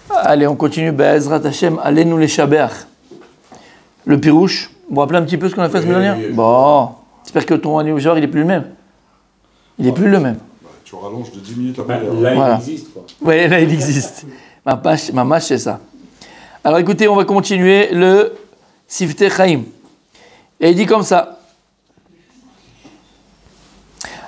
Allez, on continue. Be'ezrat Hashem, allez-nous les shabeach. Le pirouche, vous vous rappelez un petit peu ce qu'on a fait la semaine dernière? Bon, j'espère que ton anniversaire, il est plus le même. Il est plus le même. Tu rallonges de 10 minutes après. Là, Voilà. il existe, quoi. Oui, là, il existe. Ma mâche, c'est ça. Alors écoutez, on va continuer le Siftei Chaim. Et il dit comme ça.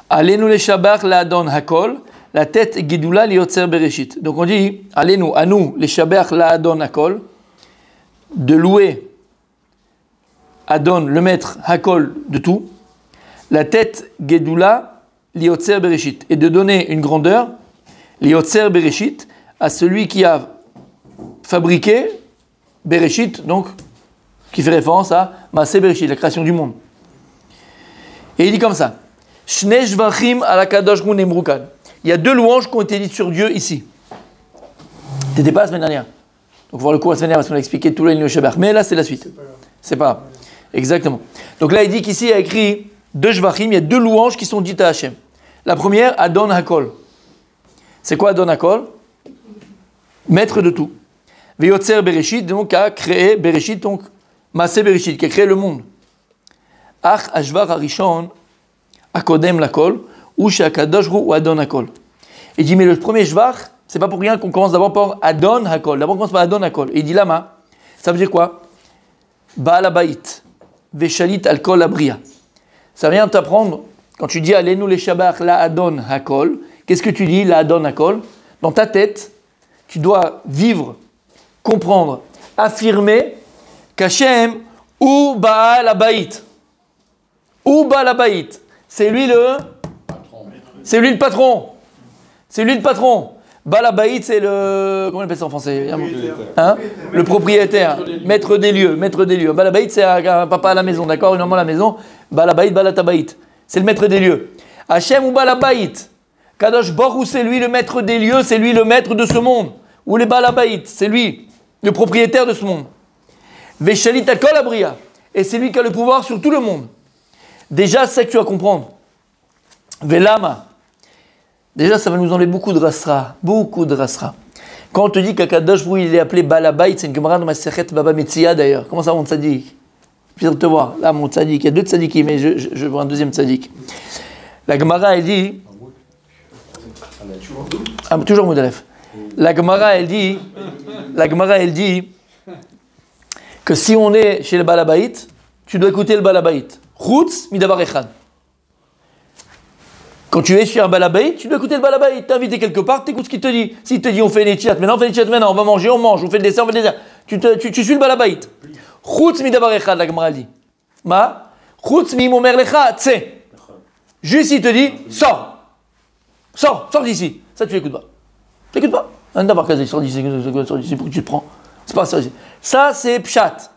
Allez-nous les shabach la adon hakol, la tête guidoula liotzer bereshit. Donc on dit, allez-nous, à nous, les shabach la adon hakol, de louer Adon, le maître hakol de tout, la tête guidoula liotzer bereshit, et de donner une grandeur, liotzer bereshit, à celui qui a fabriqué bereshit, donc, qui fait référence à Maaseh Bereshit, la création du monde. Et il dit comme ça. Shnei shvachim ala kadosh hu nemru kan. Il y a deux louanges qui ont été dites sur Dieu ici. T'étais pas la semaine dernière. Donc, voir le cours la semaine dernière parce qu'on a expliqué tout le Shabbat. Mais là, c'est la suite. C'est pas grave. Exactement. Donc là, il dit qu'ici, il y a écrit deux shvachim, il y a deux louanges qui sont dites à Hachem. La première, Adon Hakol. C'est quoi Adon Hakol? Maître de tout. Veyotzer Bereshit, donc, a créé Bereshit, donc, Maaseh Bereshit, qui a créé le monde. Ach Ashvar Harishon, Akodem Lakol, ou Shakadosh Hu Adon Hakol. Il dit, mais le premier Shvar, c'est pas pour rien qu'on commence d'abord par Adon Hakol. D'abord, on commence par Adon Hakol. Et il dit, Lama, ça veut dire quoi? Baal Habayit, Veshalit Alkol Abria. Ça vient t'apprendre, quand tu dis, allez-nous les Shabbat, la Adon Hakol, qu'est-ce que tu dis, la Adon Hakol? Dans ta tête, tu dois vivre, comprendre, affirmer qu'Hachem ou Baal Habayit. Ou Baal Habayit. C'est lui le patron. C'est lui le patron. Baal Habayit, c'est le... Comment on appelle ça en français? Hein? Le propriétaire. Maître des lieux. Baal Habayit, c'est un papa à la maison, d'accord? Une maman à la maison. Baal Habayit, Baal Habayit. C'est le maître des lieux. Hachem ou Baal Habayit. Kadosh Baruch Hu, c'est lui le maître des lieux, c'est lui le maître de ce monde. Ou les Baal Habayit, c'est lui le propriétaire de ce monde. Veshalit Alkol Abria. Et c'est lui qui a le pouvoir sur tout le monde. Déjà, c'est que tu vas comprendre. Velama. Déjà, ça va nous enlever beaucoup de rasra. Quand on te dit qu'Akadosh, il est appelé Baal Habayit, c'est une Gemara dans Masechet Baba Metzia d'ailleurs. Comment ça, mon tzaddik? Plaisir de te voir. Là, mon tzaddik. Il y a deux tzaddikim, mais je vois un deuxième tzaddik. La Gemara, elle dit. Ah, toujours Moudalef. La Gemara, elle dit que si on est chez le Baal Habayit, tu dois écouter le Baal Habayit. Chutz midavar echad. Quand tu es chez un Baal Habayit, tu dois écouter le Baal Habayit. T'es invité quelque part, t'écoutes ce qu'il te dit. S'il te dit on fait les tchats, maintenant, on va manger, on mange, on fait le dessert, on fait le dessert. Tu suis le Baal Habayit. Chutz midavar echad, la Gemara dit. Ma chutz mi momer lecha tse. Juste il te dit sors d'ici. Ça tu l'écoutes pas. T'écoutes pas. D'abord sors d'ici, pour que tu te prends. C'est pas ça. Ça c'est pshat.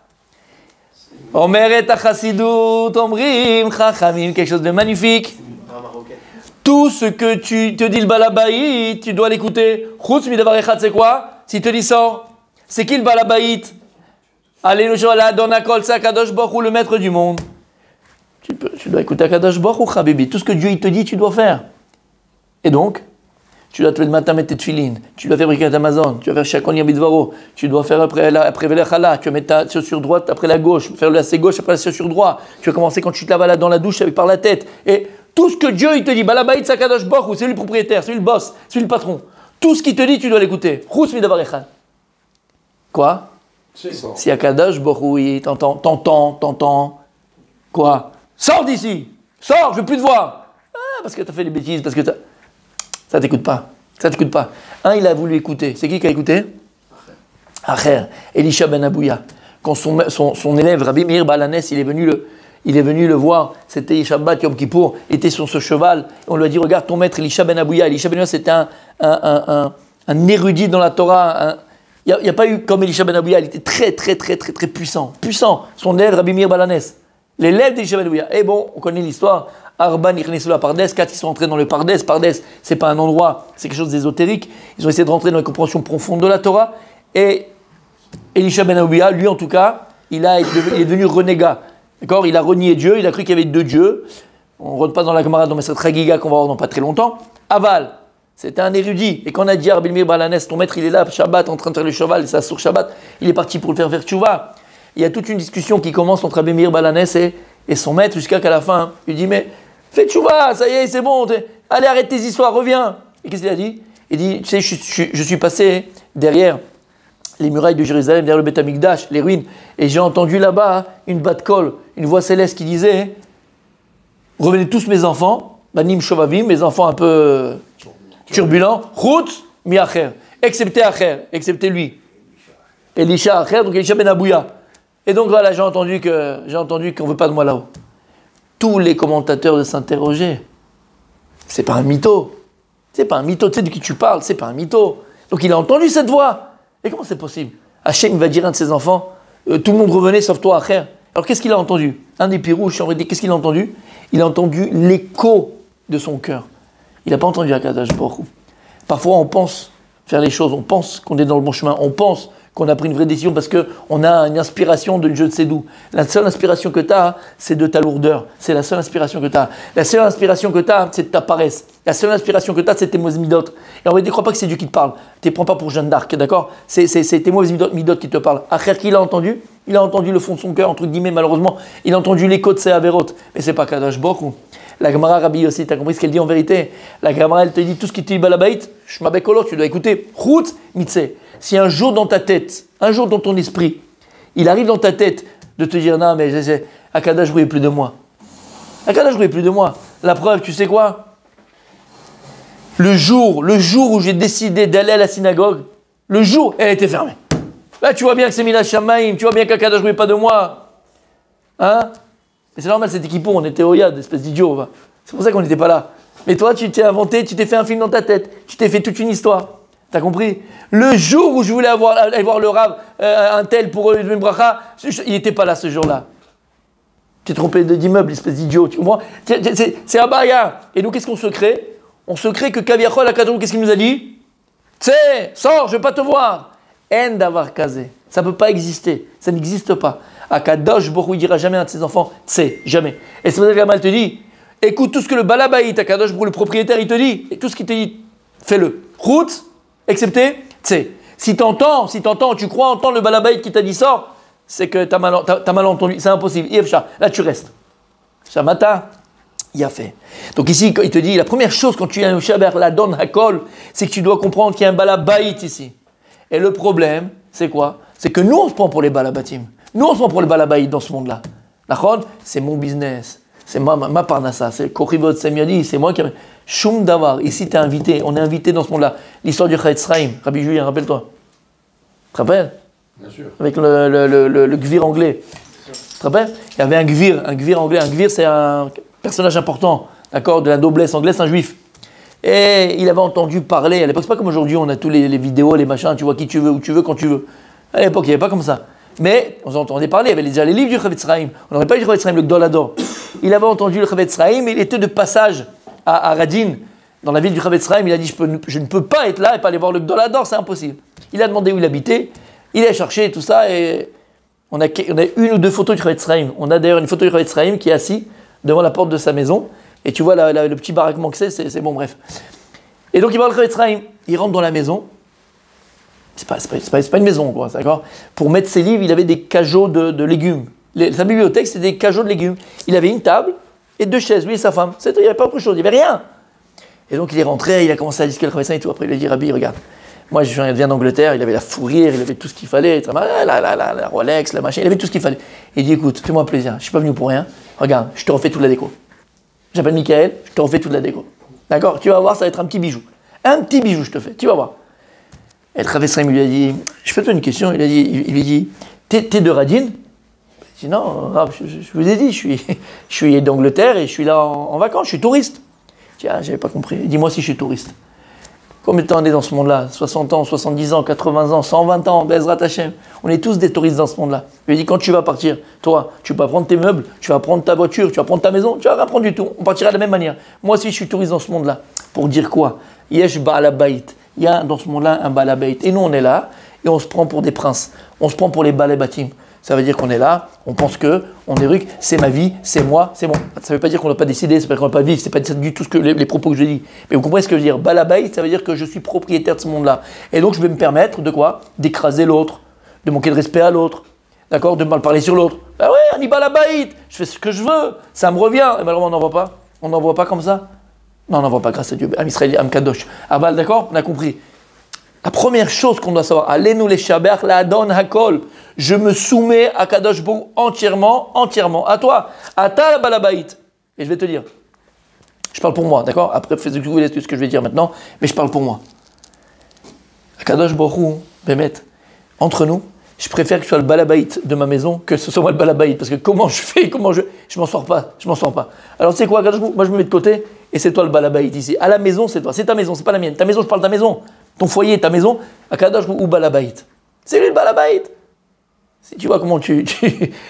Omeret Chasidut, Omrim, Chachamim, quelque chose de magnifique. Tout ce que tu te dis le Baal Habayit, tu dois l'écouter. Chutz midavar echad, c'est quoi? S'il te dit sors, c'est qui le Baal Habayit? Allez, le Adon Hakol, c'est Akadosh Baruch Hu, le maître du monde. Tu dois écouter Akadosh Baruch Hu, Habibi. Tout ce que Dieu il te dit, tu dois faire. Et donc, tu dois te lever le matin, mettre tes tefilines, tu dois fabriquer Amazon, tu dois faire Shakon Yabidvaro, tu dois faire après Velachala, tu vas mettre ta chaussure droite après la gauche, faire le lacet gauche après la chaussure droite, tu vas commencer quand tu te laves dans la douche avec par la tête. Et tout ce que Dieu il te dit, Baal Habayit Sakadosh Baruch Hu, c'est lui le propriétaire, c'est lui le boss, c'est lui le patron. Tout ce qu'il te dit, tu dois l'écouter. Chutz midavar echad. Quoi? Si Akadosh Baruch Hu, t'entends. Quoi? Sors d'ici! Sors, je veux plus te voir! Ah, parce que t'as fait des bêtises, parce que t'as... Ça t'écoute pas. Un, il a voulu écouter. C'est qui a écouté? Acher. Elisha ben Abouya. Quand son élève, Rabbi Meir Baal Hanes, il est venu le voir. C'était Shabbat Yom Kippour. Il était sur ce cheval. On lui a dit, regarde ton maître Elisha ben Abouya. Elisha ben Abouya, c'était un érudit dans la Torah. Il n'y a pas eu comme Elisha ben Abouya. Il était très puissant. Son élève, Rabbi Meir Baal Hanes. L'élève d'Elisha ben Abouya. Et bon, on connaît l'histoire. Arban, Ichnesou la Pardes, 4 ils sont entrés dans le Pardes. Pardes, c'est pas un endroit, c'est quelque chose d'ésotérique. Ils ont essayé de rentrer dans la compréhension profonde de la Torah. Et Elisha ben Abouya, lui en tout cas, il est devenu renégat. D'accord? Il a renié Dieu, il a cru qu'il y avait deux dieux. On ne rentre pas dans la Gemara, dans cette Chagiga qu'on va voir dans pas très longtemps. Aval, C'était un érudit. Et quand on a dit à Rabbi Meir Baal Hanès, ton maître il est là, Shabbat, en train de faire le cheval, c'est sur Shabbat, il est parti pour le faire tchouva. Il y a toute une discussion qui commence entre Rabbi Meir Baal Hanès et son maître jusqu'à qu'à la fin, il dit mais fais tchouva, ça y est, c'est bon, allez arrête tes histoires, reviens. Et qu'est-ce qu'il a dit? Il dit, tu sais, je suis passé derrière les murailles de Jérusalem, derrière le Beth Amikdash, les ruines, et j'ai entendu là-bas une bat-kol, une voix céleste qui disait revenez tous mes enfants, banim shovavim, mes enfants un peu turbulents, chutz mi acher, excepté Acher, excepté lui. Elisha Acher, donc Elisha ben Abouya. Et donc voilà, j'ai entendu qu'on ne veut pas de moi là-haut. Tous les commentateurs de s'interroger. C'est pas un mytho. C'est pas un mytho. Tu sais de qui tu parles, c'est pas un mytho. Donc il a entendu cette voix. Et comment c'est possible? Hachem va dire à un de ses enfants, tout le monde revenait sauf toi, Acher. Alors qu'est-ce qu'il a entendu? Un des pirouches, on va dire, qu'est-ce qu'il a entendu? Il a entendu l'écho de son cœur. Il n'a pas entendu Akadosh Baruch Hu. Parfois on pense faire les choses, on pense qu'on est dans le bon chemin, on pense qu'on a pris une vraie décision parce qu'on a une inspiration de je ne sais d'où. La seule inspiration que tu as, c'est de ta lourdeur. C'est la seule inspiration que tu as. La seule inspiration que tu as, c'est de ta paresse. La seule inspiration que tu as, c'est tes mauvaises midotes. Et en fait, ne crois pas que c'est Dieu qui te parle. Ne te prends pas pour Jeanne d'Arc, d'accord? C'est tes mauvaises midotes qui te parlent. Acher, qui l'a entendu? Il a entendu le fond de son cœur, entre guillemets, malheureusement. Il a entendu l'écho de ses avérotes. Mais c'est pas Kadosh Baruch Hu. La Gemara Rabbi aussi, tu as compris ce qu'elle dit en vérité? La Gemara, elle te dit tout ce qui te dit balabait, shmabekolo, tu dois écouter. Chut mitse. Si un jour dans ta tête, un jour dans ton esprit, il arrive dans ta tête de te dire non, mais Akadosh Baruch Hu est plus de moi. Akadosh Baruch Hu est plus de moi. La preuve, tu sais quoi? Le jour où j'ai décidé d'aller à la synagogue, le jour, elle était fermée. Là, tu vois bien que c'est Mina Shamaim, tu vois bien qu'Akadosh Baruch Hu n'est pas de moi. Hein? Mais c'est normal, c'était Kippour, on était au Yad, espèce d'idiot. Va. C'est pour ça qu'on n'était pas là. Mais toi, tu t'es inventé, tu t'es fait un film dans ta tête, tu t'es fait toute une histoire. T'as compris? Le jour où je voulais aller voir le Rav, un tel pour le bracha, il n'était pas là ce jour-là. Tu t'es trompé d'immeuble, espèce d'idiot, tu comprends? C'est Abaya. Et nous, qu'est-ce qu'on se crée? On se crée que Kaviachol, Akadosh, qu'est-ce qu'il nous a dit? Tse, sors, je ne veux pas te voir. En d'avoir kazé. Ça ne peut pas exister. Ça n'existe pas. Akadosh Baruch Hu, il dira jamais à un de ses enfants, tse, jamais. Et c'est pour ça que la Gemara te dit, écoute tout ce que le balabaït, Akadosh Baruch Hu, le propriétaire, il te dit, et tout ce qu'il te dit, fais-le. Route, excepté, tse. Si t'entends, tu crois entendre le balabaït qui t'a dit sors, c'est que t'as mal entendu. C'est impossible. Là, tu restes. Shamata, il a fait. Donc ici, il te dit, la première chose quand tu es un Shaber, la donne Hakol, c'est que tu dois comprendre qu'il y a un balabaït ici. Et le problème, c'est quoi? C'est que nous, on se prend pour les balabatim. Nous, on se prend pour les balabaït dans ce monde-là. D'accord? C'est mon business. C'est ma parnassa. C'est Kochivot, c'est Miadi. C'est moi qui... Shum Davar. Ici, tu es invité. On est invité dans ce monde-là. L'histoire du Chavetz Chaim. Rabbi Julien, rappelle-toi. Tu te rappelles? Bien sûr. Avec le gvir anglais. Tu te rappelles? Il y avait un gvir anglais. Un gvir, c'est un personnage important. D'accord? De la noblesse anglaise, un juif. Et il avait entendu parler. À l'époque, c'est pas comme aujourd'hui, on a tous les vidéos, les machins. Tu vois qui tu veux, où tu veux, quand tu veux. À l'époque, il n'y avait pas comme ça. Mais on entendait parler, il y avait déjà les livres du Chavetz Chaim. On n'aurait pas eu du Chavetz Chaim, le Gdolador. Il avait entendu le Chavetz Chaim, il était de passage à Radin, dans la ville du Chavetz Chaim. Il a dit je ne peux pas être là et pas aller voir le Gdolador, c'est impossible. Il a demandé où il habitait, il a cherché tout ça et on a une ou deux photos du Chavetz Chaim. On a d'ailleurs une photo du Chavetz Chaim qui est assis devant la porte de sa maison et tu vois le petit baraquement que c'est bon, bref. Et donc il va le Chavetz Chaim, il rentre dans la maison. C'est pas une maison, quoi, d'accord? Pour mettre ses livres, il avait des cajots de légumes. Sa bibliothèque, c'était des cajots de légumes. Il avait une table et deux chaises, lui et sa femme. Il n'y avait pas autre chose, il n'y avait rien. Et donc il est rentré, il a commencé à discuter le Chavetz Chaim et tout. Après, il a dit, Rabbi, regarde, moi je viens d'Angleterre, il avait la fourrière, il avait tout ce qu'il fallait, la Rolex, la machine, il avait tout ce qu'il fallait. Il dit, écoute, fais-moi plaisir, je ne suis pas venu pour rien. Regarde, je te refais toute la déco. J'appelle Michael, je te refais toute la déco. D'accord? Tu vas voir, ça va être un petit bijou. Un petit bijou, je te fais, tu vas voir. Et le Chavetz Chaim lui a dit, je fais toi une question, il lui a dit, t'es de Radin? Il dit, non, je vous ai dit, je suis d'Angleterre et je suis là en vacances, je suis touriste. Je dis, ah, j'avais pas compris, dis-moi si je suis touriste. Combien de temps on est dans ce monde-là? 60 ans, 70 ans, 80 ans, 120 ans, Bezrat Hashem. On est tous des touristes dans ce monde-là. Il lui a dit, quand tu vas partir, toi, tu vas prendre tes meubles, tu vas prendre ta voiture, tu vas prendre ta maison, tu vas rien prendre du tout. On partira de la même manière. Moi aussi, je suis touriste dans ce monde-là. Pour dire quoi? Yesh Ba'al Bayit. Il y a dans ce monde-là un balabait. Et nous, on est là, et on se prend pour des princes. On se prend pour les balabatim. Ça veut dire qu'on est là, on pense que, on est ruc, c'est ma vie, c'est moi, c'est bon. Ça ne veut pas dire qu'on ne doit pas décider, ça veut pas dire qu'on ne doit pas vivre, c'est pas du tout ce que les propos que je dis. Mais vous comprenez ce que je veux dire? Balabait, ça veut dire que je suis propriétaire de ce monde-là. Et donc je vais me permettre de quoi? D'écraser l'autre, de manquer de respect à l'autre, d'accord? De mal parler sur l'autre. Ah ouais, Ani Balabait, je fais ce que je veux, ça me revient. Et malheureusement, on n'en voit pas. On n'en voit pas comme ça. Non, on n'en voit pas, grâce à Dieu. Am Israël, Am Kadosh. Aval, d'accord? On a compris. La première chose qu'on doit savoir, allez-nous les shaber, la don hakol. Je me soumets à Kadosh Baruch entièrement. À toi, à ta la balabaït. Et je vais te dire, je parle pour moi, d'accord? Après, faites ce que vous voulez, ce que je vais dire maintenant, mais je parle pour moi. À Kadosh Baruch, Bémet, entre nous, je préfère que ce soit le balabaït de ma maison que ce soit moi le balabaït. Parce que comment je fais, je m'en sors pas. Alors tu sais quoi, Kadosh Baruch, moi je me mets de côté et c'est toi le balabaït ici. À la maison, c'est toi, c'est ta maison, c'est pas la mienne. Ta maison, je parle de ta maison. Ton foyer, ta maison, à Kadosh Baruch ou balabaït. C'est lui le balabaït. Si tu vois comment tu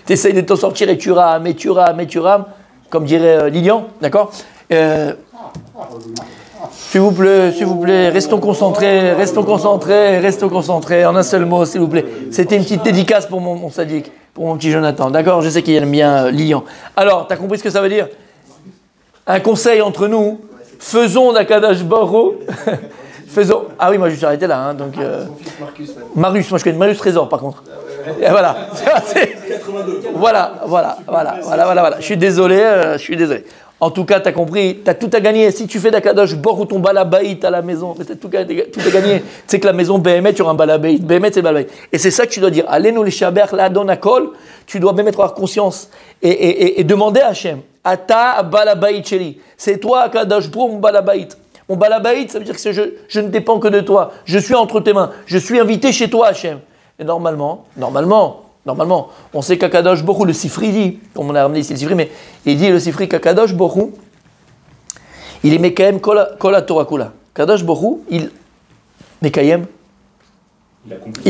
essayes de t'en sortir et tu rames, comme dirait Lilian, d'accord? S'il vous plaît, restons concentrés, en un seul mot, s'il vous plaît. C'était une petite dédicace pour mon sadique, pour mon petit Jonathan, d'accord? Je sais qu'il aime bien Lilian. Alors, tu as compris ce que ça veut dire? Un conseil entre nous, faisons d'Akadosh Baruch faisons. Ah oui, moi je suis arrêté là, hein, donc. Marius, moi je connais Marius Trésor par contre. Et voilà. Voilà. Je suis désolé. En tout cas, tu as compris, tu as tout à gagner. Si tu fais d'Akadosh Baruch ou ton balabaït à la maison, tu as tout à gagner. Tu sais que la maison BMT, tu auras un balabaït. BMT, c'est le balabaït. Et c'est ça que tu dois dire. Allez-nous les shaber, la don akol. Tu dois même avoir conscience et demander à Hachem. Ata balabaït cheli. C'est toi, Akadosh Baruch, mon balabaït. Mon balabaït, ça veut dire que je ne dépends que de toi. Je suis entre tes mains. Je suis invité chez toi, Hachem. Et normalement, on sait qu'Akadosh Baruch, le Sifri dit, comme on a ramené ici le Sifri, mais il dit le Sifri qu'Akadosh Baruch, il est Mekayem Kol Torah Kula. Kadosh Baruch, il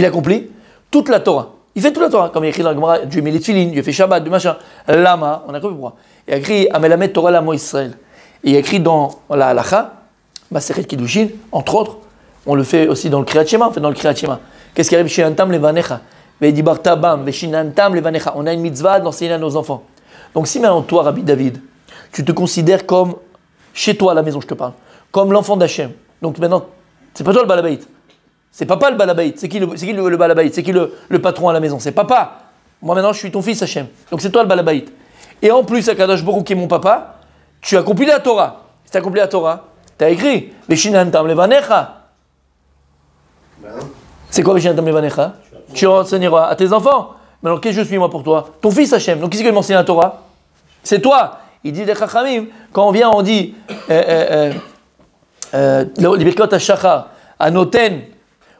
accomplit toute la Torah. Il fait toute la Torah, comme il est écrit dans le Gemara, Dieu met les tefilines, Dieu fait Shabbat, du machin. Lama, on a compris pourquoi. Il a écrit Amelamet Torah Lamo Israël. Et il a écrit dans la Halacha, Maseret Kiddushin, entre autres, on le fait aussi dans le Kriyat Shema, Qu'est-ce qui arrive chez Antam Levanecha? On a une mitzvah d'enseigner à nos enfants. Donc si maintenant toi, Rabbi David, tu te considères comme, chez toi à la maison je te parle, comme l'enfant d'Hachem. Donc maintenant, c'est pas toi le balabaït. C'est papa le balabaït. C'est qui le balabaït? C'est qui le patron à la maison? C'est papa. Moi maintenant je suis ton fils Hachem. Donc c'est toi le balabaït. Et en plus, Akadosh Baruch qui est mon papa, tu as accompli la Torah. Si tu as accompli la Torah, tu as écrit Veshinantam Levanecha. C'est quoi Veshinantam Levanecha? Tu enseigneras à tes enfants. Mais alors, qu'est-ce que je suis moi pour toi? Ton fils Hachem. Donc, qui c'est qui m'enseigne la Torah? C'est toi. Il dit les Chachamim. Quand on vient, on dit les Birkot HaShachar, à Noten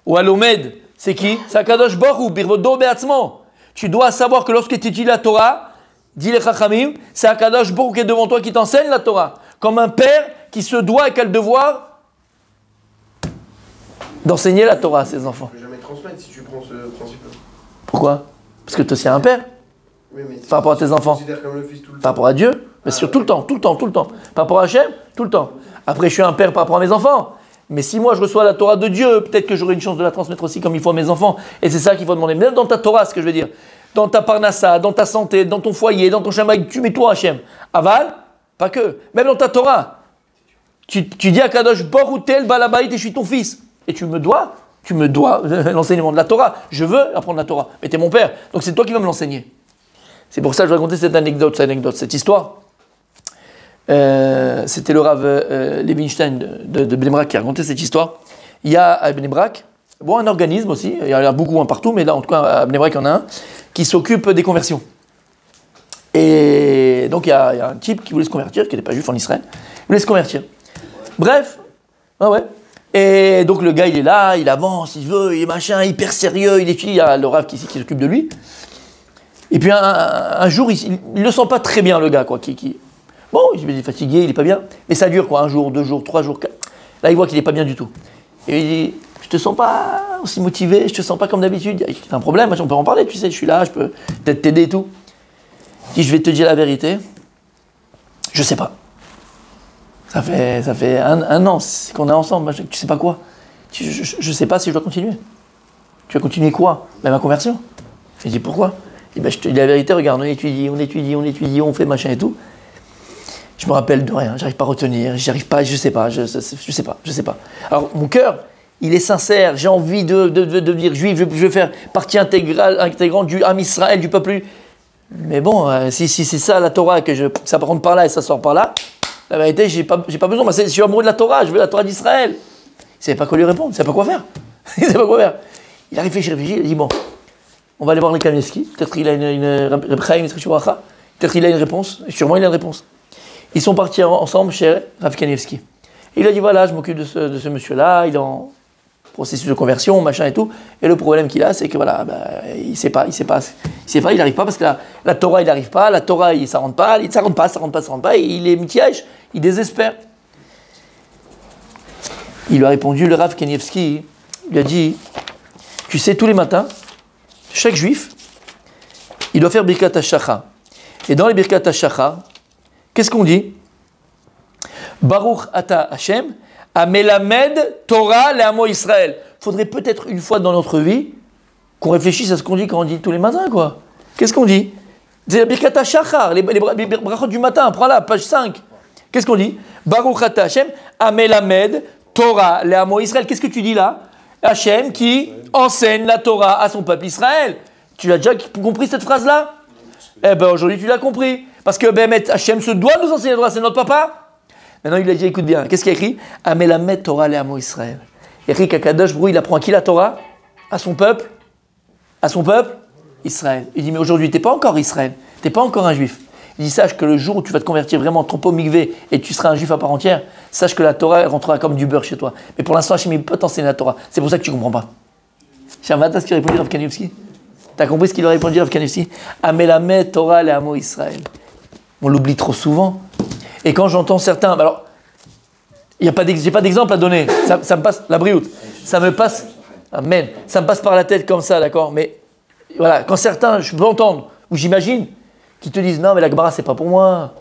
ou à l'Omed, c'est qui? C'est Akadosh Baruch, Birvodo Be'atzmo. Tu dois savoir que lorsque tu étudies la Torah, dit les Chachamim, c'est Akadosh Baruch qui est devant toi qui t'enseigne la Torah. Comme un père qui se doit et qui a le devoir d'enseigner la Torah à ses enfants. Je ne peux jamais transmettre si tu prends ce principe-là. Pourquoi? Parce que toi c'est un père. Oui, mais par rapport à tes enfants. Comme le fils tout le par rapport à Dieu, mais sur tout le temps. Par rapport à Hachem, tout le temps. Après je suis un père par rapport à mes enfants. Mais si moi je reçois la Torah de Dieu, peut-être que j'aurai une chance de la transmettre aussi comme il faut à mes enfants. Et c'est ça qu'il faut demander. Même dans ta Torah, ce que je veux dire. Dans ta parnassa, dans ta santé, dans ton foyer, dans ton shamaï, tu mets toi Hachem. Aval, pas que. Même dans ta Torah. Tu dis à Kadosh Baruch tel balabaït et je suis ton fils. Et tu me dois l'enseignement de la Torah. Je veux apprendre la Torah. Mais tu es mon père. Donc c'est toi qui vas me l'enseigner. C'est pour ça que je vais raconter cette histoire. C'était le Rav Levinstein de Bnei Brak qui a raconté cette histoire. Il y a à Bnei Brak, un organisme aussi, il y en a beaucoup partout, mais là en tout cas à Bnei Brak il y en a un, qui s'occupe des conversions. Et donc il y a un type qui voulait se convertir, qui n'était pas juif en Israël, il voulait se convertir. Bref, et donc le gars il est là, il avance, il veut, il est machin, hyper sérieux, il étudie, il y a le Rav qui s'occupe de lui. Et puis un jour, il le sent pas très bien le gars, quoi, bon, il est fatigué, il est pas bien, mais ça dure quoi, 1 jour, 2 jours, 3 jours, 4. Là il voit qu'il est pas bien du tout. Et il dit, je te sens pas aussi motivé, je te sens pas comme d'habitude, il y a un problème, on peut en parler, tu sais, je suis là, je peux peut-être t'aider et tout. Il dit, je vais te dire la vérité, je sais pas. Ça fait un an qu'on est ensemble, tu sais pas quoi. Je sais pas si je dois continuer. Tu vas continuer quoi? Même ma conversion. Il dit pourquoi? Il dit, bah, je te dis la vérité, regarde, on fait machin et tout. Je me rappelle de rien, j'arrive pas à retenir, j'arrive pas, je sais pas. Alors, mon cœur, il est sincère, j'ai envie de devenir juif, je veux faire partie intégrante du Am Israël, du peuple. Mais bon, si c'est ça la Torah, ça rentre par là et ça sort par là, la vérité, j'ai pas besoin. Moi, je suis amoureux de la Torah, je veux la Torah d'Israël. Il savait pas quoi lui répondre, il savait pas quoi faire. Il a réfléchi, il a dit bon, on va aller voir les Kanievski, peut-être il a peut-être il a une réponse, sûrement il a une réponse. Ils sont partis ensemble chez Rav Kanievski. Il a dit voilà, je m'occupe de ce monsieur-là, il est en processus de conversion, machin et tout. Et le problème qu'il a, c'est que voilà, il sait pas, il n'arrive pas parce que la Torah, il n'arrive pas, la Torah, ça rentre pas, et il est mitiage, il désespère. Il lui a répondu, le Rav Kanievski, il lui a dit, tu sais, tous les matins, chaque juif, il doit faire Birkat HaShachar. Et dans les Birkat HaShachar, qu'est-ce qu'on dit? Baruch Ata Hashem, Amelamed Torah Le'amo Israël. Faudrait peut-être une fois dans notre vie qu'on réfléchisse à ce qu'on dit quand on dit tous les matins, quoi. Qu'est-ce qu'on dit? C'est la Birkat HaShachar, les brachot du matin, prends-la, page 5. Qu'est-ce qu'on dit? Baruch Ata Hashem, Amelamed Torah Le'amo Israël. Qu'est-ce que tu dis là? Hashem qui enseigne la Torah à son peuple Israël. Tu as déjà compris cette phrase-là? Eh bien, aujourd'hui, tu l'as compris. Parce que Hashem se doit nous enseigner la Torah, c'est notre papa. Maintenant, il a dit, écoute bien, qu'est-ce qu'il a écrit? Amelamed Torah Le'amo Israël. Il a écrit qu'Akadosh Brou, il apprend à qui la Torah? À son peuple? À son peuple? Israël. Il dit, mais aujourd'hui, tu n'es pas encore Israël, tu n'es pas encore un juif. Il dit, sache que le jour où tu vas te convertir vraiment en trompeau migvé et tu seras un juif à part entière, sache que la Torah rentrera comme du beurre chez toi. Mais pour l'instant, Hashem ne peut pas t'enseigner la Torah. C'est pour ça que tu ne comprends pas. Shamata, ce qu'il a répondu Rav Kanievski? Tu as compris ce qu'il a répondu Rav Kanievski? Amelamed Torah Le'amo Israël. On l'oublie trop souvent. Et quand j'entends certains, alors, j'ai pas d'exemple à donner. Ça me passe, la brioute, ça me passe, amen, ça me passe par la tête comme ça, d'accord? Mais voilà, quand certains, je peux entendre, ou j'imagine, qui te disent non, mais la Gemara, c'est pas pour moi.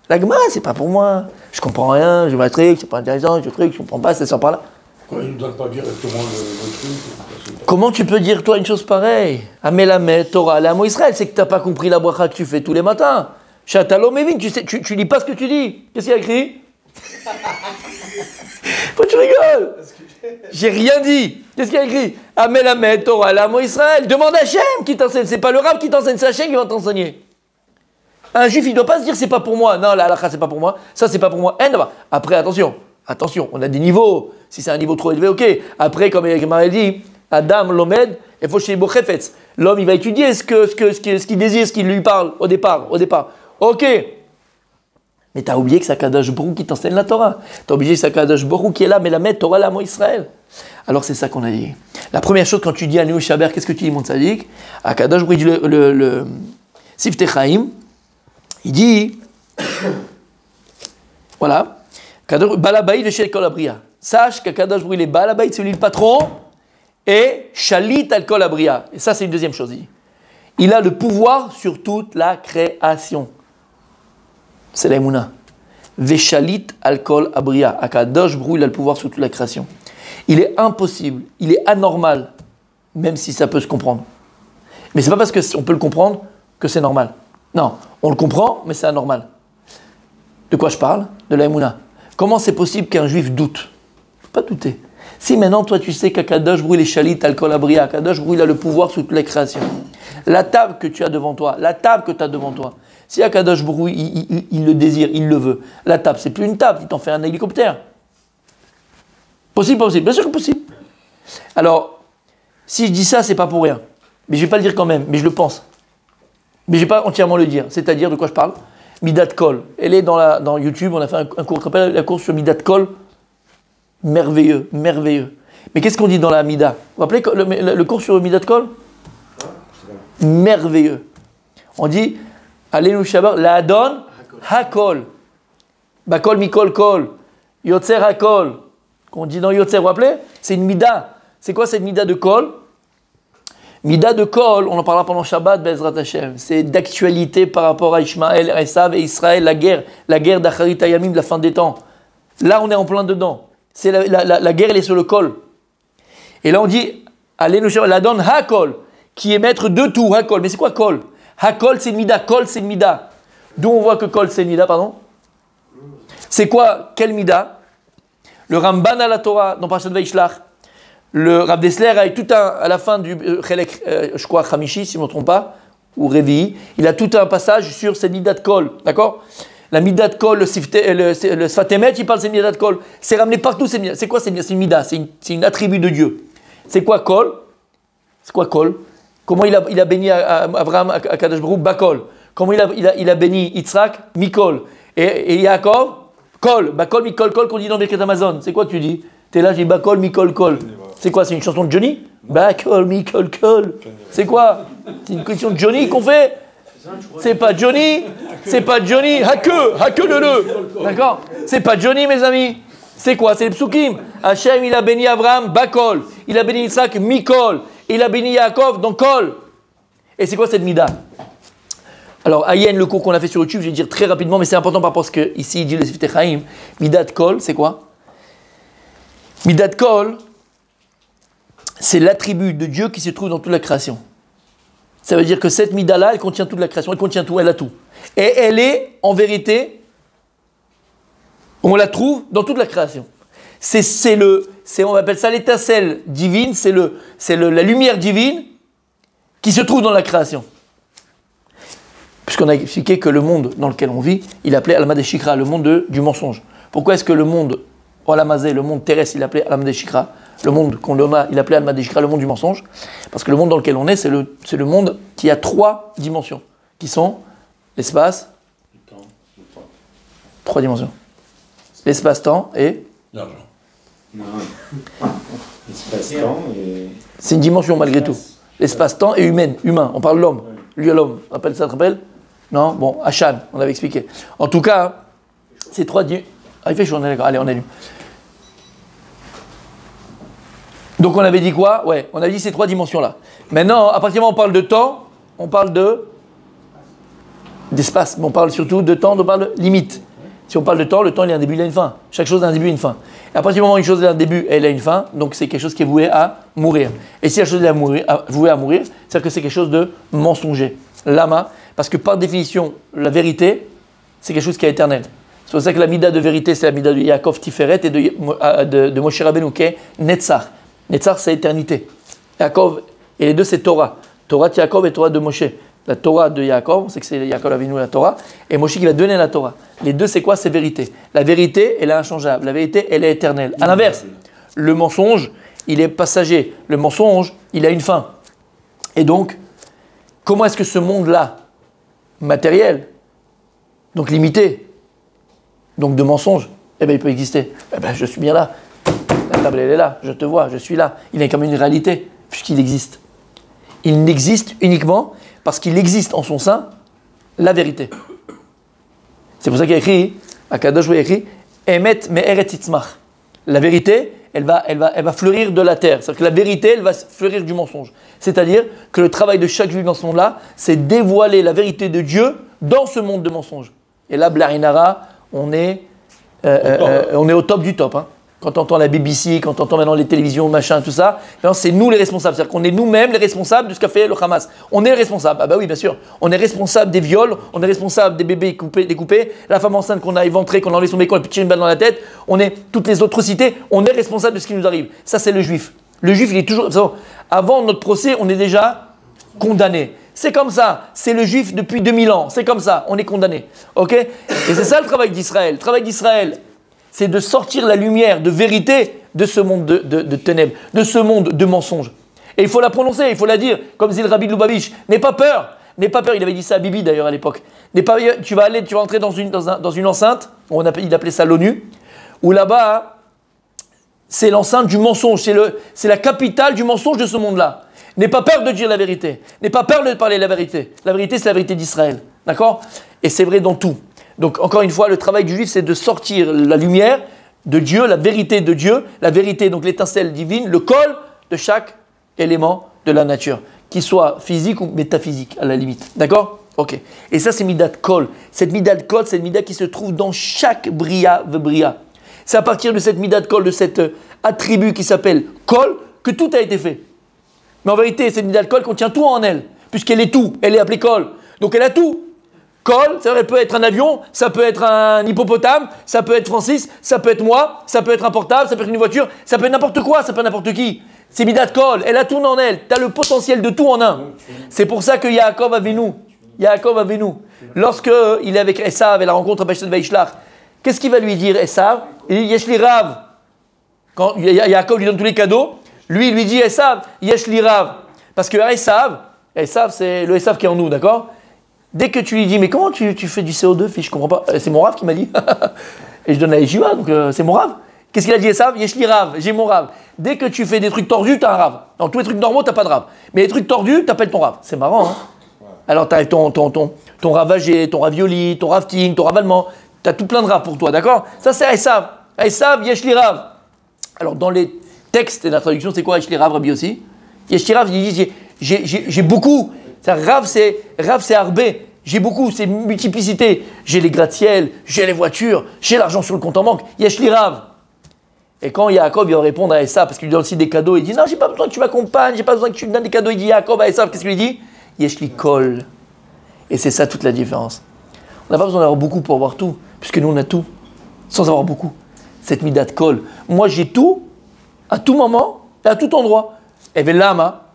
La Gemara, c'est pas pour moi. Je comprends rien, je m'attrique, c'est pas intéressant, je comprends pas, ça sort par là. Quand il ne nous donne pas directement le truc. Comment tu peux dire, toi, une chose pareille? Amelamed Torah Le'amo Israël, c'est que t'as pas compris la bracha que tu fais tous les matins. Chatalom Evin, tu lis pas ce que tu dis. Qu'est-ce qu'il y a écrit? Pourquoi tu rigoles? J'ai rien dit. Qu'est-ce qu'il y a écrit? Amelamed Torah Le'amo Israël. Demande à Hachem qui t'enseigne. C'est pas le Rav qui t'enseigne, c'est Hachem qui va t'enseigner. Un juif, il doit pas se dire c'est pas pour moi. Non, la halakha, c'est pas pour moi. Ça, c'est pas pour moi. Après, attention, on a des niveaux. Si c'est un niveau trop élevé, ok. Après, comme Marie dit, Adam Lomed, et Foshe Bo Chefetz. L'homme, il va étudier ce qu'il désire, ce qu'il lui parle au départ. Ok. Mais tu as oublié que c'est Akadosh Borou qui t'enseigne la Torah. Tu as oublié que c'est Akadosh Borou qui est là, mais la met Torah Le'amo Israël. Alors c'est ça qu'on a dit. La première chose, quand tu dis à Néo Shaber, qu'est-ce que tu dis, mon tzaddik? Akadosh Borou, il dit le Siftei Chaim, il dit, voilà, Balabait de Shel Kol Abria. Sache qu'Akadosh Borou, il est Balabait, c'est lui le patron, et Shalit al Kol Abria. Et ça, c'est une deuxième chose. Il a le pouvoir sur toute la création. C'est la Emouna. Veshalit al Kol Abria. Akadosh Brou, il a le pouvoir sur toute la création. Il est impossible, il est anormal, même si ça peut se comprendre. Mais c'est pas parce qu'on peut le comprendre que c'est normal. Non, on le comprend, mais c'est anormal. De quoi je parle? De la Emouna. Comment c'est possible qu'un juif doute? Pas douter. Si maintenant, toi, tu sais qu'Akadosh Brou, il est Shalit al Kol Abria, Akadosh Brou, il a le pouvoir sur toute la création. La table que tu as devant toi, si Akadosh Borou, il le désire, il le veut, la table, c'est plus une table, il t'en fait un hélicoptère. Possible, bien sûr que possible. Alors, si je dis ça, c'est pas pour rien. Mais je vais pas le dire quand même, mais je le pense. Mais je vais pas entièrement le dire. C'est-à-dire, de quoi je parle? Midat Kol. Elle est dans YouTube, on a fait un cours, tu te rappelles la course sur Midat Kol? Merveilleux. Mais qu'est-ce qu'on dit dans la Mida? Vous vous rappelez le cours sur Midat Kol? Merveilleux. On dit, Alenu Shabar, la Adon Hakol. Bakol Mikol Kol. Yotzer Hakol. Qu'on dit dans Yotzer, vous vous rappelez? C'est une Mida. C'est quoi cette Mida de Kol? Mida de Kol, on en parlera pendant Shabbat, Bezrat Hashem. C'est d'actualité par rapport à Ishmaël, Esav et Israël, la guerre d'Acharit Hayamim de la fin des temps. Là, on est en plein dedans. C'est la guerre, elle est sur le Kol. Et là, on dit, Alenu Shabar, la Adon Hakol, qui est maître de tout, Hakol. Mais c'est quoi Kol? Hakol, c'est une mida. Kol, c'est une mida. D'où on voit que kol, c'est une mida, pardon. C'est quoi? Quelle mida? Le Ramban à la Torah, dans Parashat Vaishlach, le Rav Dessler a tout un, à la fin du Chelek, je crois, Hamishi, si je ne me trompe pas, ou Revi, il a tout un passage sur cette mida de kol, d'accord? La mida de kol, le Sfatemet, il parle de cette mida de kol. C'est ramené partout, c'est mida. C'est quoi cette mida? C'est une mida, c'est une attribut de Dieu. C'est quoi kol? C'est quoi kol? Comment il a béni Abraham, à Kadosh Baruch Hu, Bakol? Comment il a béni Yitzhak? Mikol. Et Yaakov? Kol. Bakol, Mikol, Kol, qu'on dit dans Birkat Amazon. C'est quoi que tu dis? T'es là, j'ai Bakol, Mikol, Kol. C'est quoi? C'est une chanson de Johnny? Bakol, Mikol, Kol. C'est quoi? C'est une question de Johnny qu'on fait? C'est pas Johnny. C'est pas Johnny. Hake le. D'accord? C'est pas Johnny, mes amis. C'est quoi? C'est les psukim. Hachem, il a béni Abraham, Bakol. Il a béni Yitzhak, Mikol. Il a béni Yaakov, donc Kol. Et c'est quoi cette mida? Alors, Ayen, le cours qu'on a fait sur YouTube, je vais dire très rapidement, mais c'est important par rapport à ce qu'ici il dit le Sifte Chaim. Mida de Kol, c'est quoi? Mida de Kol, c'est l'attribut de Dieu qui se trouve dans toute la création. Ça veut dire que cette mida-là, elle contient toute la création, elle contient tout, elle a tout. Et elle est, en vérité, on la trouve dans toute la création. On appelle ça l'étincelle divine, c'est la lumière divine qui se trouve dans la création. Puisqu'on a expliqué que le monde dans lequel on vit, il appelait Alma Deshikra, le monde du mensonge. Pourquoi est-ce que le monde, Olamazé, le monde terrestre, il appelait Alma Deshikra, le monde qu'on a, il appelait Alma Deshikra, le monde du mensonge? Parce que le monde dans lequel on est, c'est le monde qui a 3 dimensions, qui sont l'espace, 3 dimensions, l'espace-temps et L'argent. Non. L'espace-temps et... c'est une dimension malgré tout. L'espace-temps et humain. On parle de l'homme. Lui à l'homme. On appelle ça, tu te rappelles? Non? Bon, Hachan, on avait expliqué. En tout cas, ces 3 dimensions. Ah, il fait chaud, on est d'accord. Allez, on allume. Donc on avait dit quoi? Ouais, on avait dit ces 3 dimensions-là. Maintenant, à partir du moment où on parle de temps, on parle d'espace. Mais on parle surtout de temps, on parle de limite. Si on parle de temps, le temps il a un début, il a une fin. Chaque chose a un début et une fin. Et à partir du moment où une chose a un début et elle a une fin, donc c'est quelque chose qui est voué à mourir. Et si la chose est vouée à mourir, c'est-à-dire que c'est quelque chose de mensonger. Lama, parce que par définition, la vérité, c'est quelque chose qui est éternel. C'est pour ça que la mida de vérité, c'est la mida de Yaakov Tiferet et de Moshe Rabbeinu, qui est Netzach. Netzach, c'est éternité. Yaakov, et les deux, c'est Torah. Torah de Yaakov et Torah de Moshe. La Torah de Yaakov, on sait que c'est Yaakov Avinu la Torah, et Moshe qui va donner la Torah. Les deux, c'est quoi? C'est vérité. La vérité, elle est inchangeable. La vérité, elle est éternelle. À l'inverse, le mensonge, il est passager. Le mensonge, il a une fin. Et donc, comment est-ce que ce monde-là, matériel, donc limité, donc de mensonge, eh bien, il peut exister? Eh bien, je suis bien là. La table, elle est là. Je te vois, je suis là. Il est quand même une réalité, puisqu'il existe. Il n'existe uniquement parce qu'il existe en son sein la vérité. C'est pour ça qu'il y a écrit, à Kadosh, il y a écrit Emet me'eret itzmach. La vérité, elle va fleurir de la terre. C'est-à-dire que la vérité, elle va fleurir du mensonge. C'est-à-dire que le travail de chaque juif dans ce monde-là, c'est dévoiler la vérité de Dieu dans ce monde de mensonges. Et là, Blarinara, on est au top du top. Hein. Quand on entend la BBC, quand on entend maintenant les télévisions, machin, tout ça, c'est nous les responsables. C'est-à-dire qu'on est nous-mêmes les responsables de ce qu'a fait le Hamas. On est les responsables. Ah bah oui, bien sûr. On est responsable des viols, on est responsable des bébés découpés, la femme enceinte qu'on a éventrée, qu'on a enlevé son bécon, qu'on a pitché une balle dans la tête. On est toutes les atrocités. On est responsable de ce qui nous arrive. Ça, c'est le juif. Le juif, il est toujours... Avant notre procès, on est déjà condamné. C'est comme ça. C'est le juif depuis 2000 ans. C'est comme ça. On est condamné. Ok? Et c'est ça le travail d'Israël. Le travail d'Israël, c'est de sortir la lumière de vérité de ce monde de ténèbres, de ce monde de mensonges. Et il faut la prononcer, il faut la dire, comme disait le Rabbi de Lubavitch. N'aie pas peur, il avait dit ça à Bibi d'ailleurs à l'époque. Tu vas entrer dans une enceinte, il appelait ça l'ONU, où là-bas, c'est l'enceinte du mensonge, c'est la capitale du mensonge de ce monde-là. N'aie pas peur de dire la vérité, n'aie pas peur de parler la vérité. La vérité, c'est la vérité d'Israël, d'accord? Et c'est vrai dans tout. Donc, encore une fois, le travail du juif, c'est de sortir la lumière de Dieu, la vérité de Dieu, la vérité, donc l'étincelle divine, le col de chaque élément de la nature, qu'il soit physique ou métaphysique, à la limite. D'accord? Ok. Et ça, c'est Midat Kol. Cette Midat Kol, c'est une Midat qui se trouve dans chaque Bria Vebria. C'est à partir de cette Midat Kol, de cet attribut qui s'appelle Kol, que tout a été fait. Mais en vérité, cette Midat Kol contient tout en elle, puisqu'elle est tout, elle est appelée Kol. Donc elle a tout. Kol, ça peut être un avion, ça peut être un hippopotame, ça peut être Francis, ça peut être moi, ça peut être un portable, ça peut être une voiture, ça peut être n'importe quoi, ça peut être n'importe qui. C'est Midat Kol, elle a tout en elle. Tu as le potentiel de tout en un. C'est pour ça que Yaakov Avinu, lorsque il est avec Esav et la rencontre à Beshet Vaishlach, qu'est-ce qu'il va lui dire Esav? Il dit Yeshli Rav. Quand Yaakov lui donne tous les cadeaux, lui il lui dit Esav, Yeshli Rav. Parce que Esav c'est le Esav qui est en nous, d'accord? Dès que tu lui dis mais comment tu fais du CO2, fils, je comprends pas. C'est mon Rav qui m'a dit. Et je donne à Yeshiva, donc c'est mon Rav. Qu'est-ce qu'il a dit Esav? Yeshli Rav, j'ai mon Rav. Dès que tu fais des trucs tordus, tu as un Rav. Dans tous les trucs normaux, tu n'as pas de Rav. Mais les trucs tordus, tu appelles ton Rav. C'est marrant, hein? Alors, tu as ton ravagé, ton ravioli, ton rafting, ton ravalement. Tu as tout plein de Rav pour toi, d'accord? Ça, c'est Esav. Esav, Yeshli Rav. Alors, dans les textes et la traduction, c'est quoi Yeshli Rav, Rabbi aussi? Yeshli Rav, il dit j'ai beaucoup. Rav, c'est Arbé. J'ai beaucoup, c'est multiplicité. J'ai les gratte-ciel, j'ai les voitures, j'ai l'argent sur le compte en banque. Yeshli Rav. Et quand Yaakov il va répondre à Esav, parce qu'il lui donne aussi des cadeaux, il dit non, j'ai pas besoin que tu m'accompagnes, j'ai pas besoin que tu me donnes des cadeaux. Il dit Yaakov à Esav, qu'est-ce qu'il lui dit? Yeshli Kol. Et c'est ça toute la différence. On n'a pas besoin d'avoir beaucoup pour avoir tout, puisque nous on a tout, sans avoir beaucoup. Cette midat Kol. Moi j'ai tout, à tout moment, et à tout endroit. Et Velama,